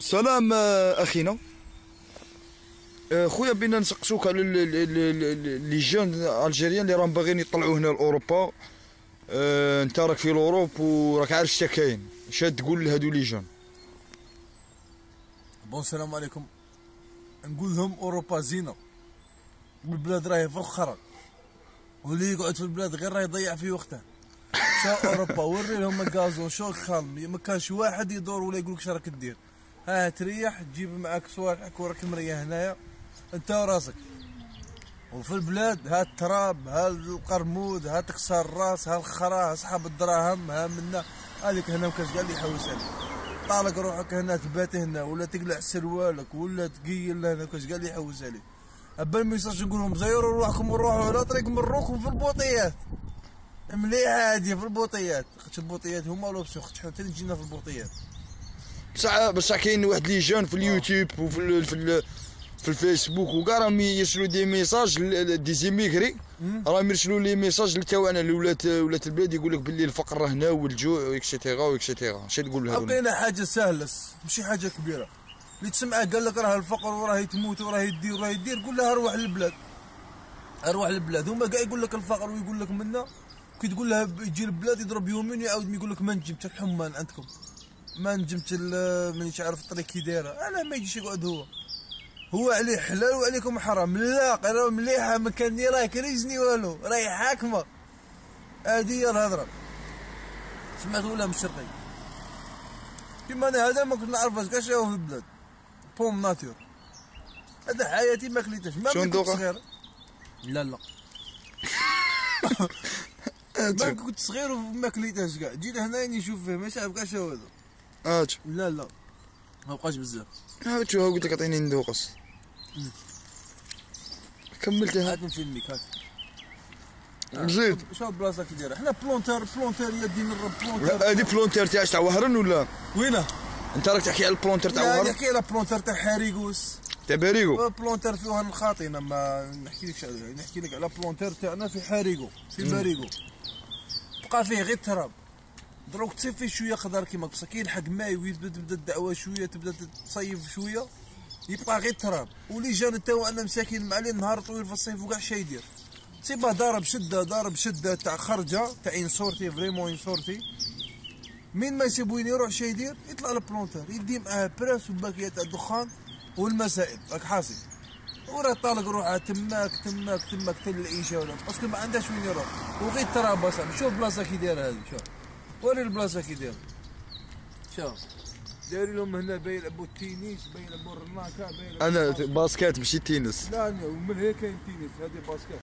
سلام اخينا. خويا بينا نسقسوك على لي جون الجيريان اللي راهم باغيين يطلعوا هنا لاوروبا. انت راك في الاوروب وراك عارف شتا كاين، اش تقول لهادو لي جون؟ بون السلام عليكم. نقول لهم اوروبا زينه والبلاد راهي فخره، واللي يقعد في البلاد غير راه يضيع في وقته. شا اوروبا وري لهم الكازون شو خالم، ما كانش واحد يدور ولا يقول لك راك دير. ها تريح تجيب معاك صوالحك وراك مريه هنايا انت وراسك. وفي البلاد ها التراب، ها القرمود، ها تكسر الراس، ها الخرا، ها صحاب الدراهم، ها منا هذيك هنا مكاش كاع اللي يحوس عليك. طالق روحك هنا تبات هنا ولا تقلع سروالك ولا تقيل هنا مكاش كاع اللي يحوس عليك. ابا ميساج نقول لهم زيروا روحكم وروحوا على طريق مروكم في البوطيات مليحه هاديه في البوطيات، خاطش البوطيات هما لابسين، خاطش حنا تاني جينا في البوطيات. بصح كاين واحد لي جون في اليوتيوب وفي في الفيسبوك وكاع راهم يرسلوا دي ميساج دي زيميغري، راهم يرسلوا لي ميساج تاعنا لولات البلاد، يقول لك باللي الفقر راه هنا والجوع واكسيتيرا واكسيتيرا. اش تقول لهذا؟ عطينا حاجه سهله ماشي حاجه كبيره. اللي تسمعه قال لك راه الفقر وراه تموت وراه يدير قول له اروح للبلاد، اروح للبلاد. هما كاع يقول لك الفقر ويقول لك منا، كي تقول له يجي البلاد يضرب يومين ويعاود يقول لك ما نجمت الحمان عندكم، ما نجمت مانيش عارف الطريق كي دايره. انا ما يجيش يقعد هو عليه حلال وعليكم حرام. لا راه مليحه ما كان راه كريزني والو، راهي حاكمه. هادي هي الهضره. سمعت ولا من الشرقي كيما انا هذا ما كنت نعرف كاع شنو في البلاد. بوم ناتور هذا حياتي ما كليتهاش ما كنت صغير. لا ما كنت صغير وما كليتهاش كاع. جيت هنا نشوف فيه ماشي عارف كاع شنو هذا. لا ما بقاش بزاف. شو قلت لك اعطيني ندوقس. كملتها. هات نفيلميك هات. زيد شو البلاصه كي دايره؟ حنا بلونتير يا دين الرب بلونتير. هذه بلونتير تاع وهران ولا وينه؟ انت راك تحكي على البلونتير تاع وهران؟ نحكي على بلونتير تاع حاريقوس تاع باريغو. بلونتير في وهران خاطينا، ما نحكيلكش عليه. نحكي لك على بلونتير تاعنا في حاريقو في باريغو. بقى فيه غير التراب. دروك تصيب فيه شويه خضر كيما بصح كي يلحق ماي ويبدا الدعوه شويه تبدا تصيف شويه يبقى غير التراب. ولي جان تاو انا مساكين مع نهار طويل في الصيف وكاع شي يدير. تصيبه ضارب شده تاع خرجه تاع انسورتي فريمون انسورتي. من ما يسيب وين يروح شي يدير يطلع للبلونتير يدي معاه براس وباكيه تاع الدخان والمسائل راك حاسب. وراه طالق روحه تماك تاع العيشه ولا باسكو ما عندهاش وين يروح وغير التراب. اصاحبي شوف البلاصه كي دايره هذه، شوف وري البلاصه كي دايره. شوف دايرين لهم هنا باين يلعبوا التنس، باين يلعبوا الرناكه، باين انا باسكيت ماشي تنس. لا ومن هيك كاين تنس، هذه باسكيت.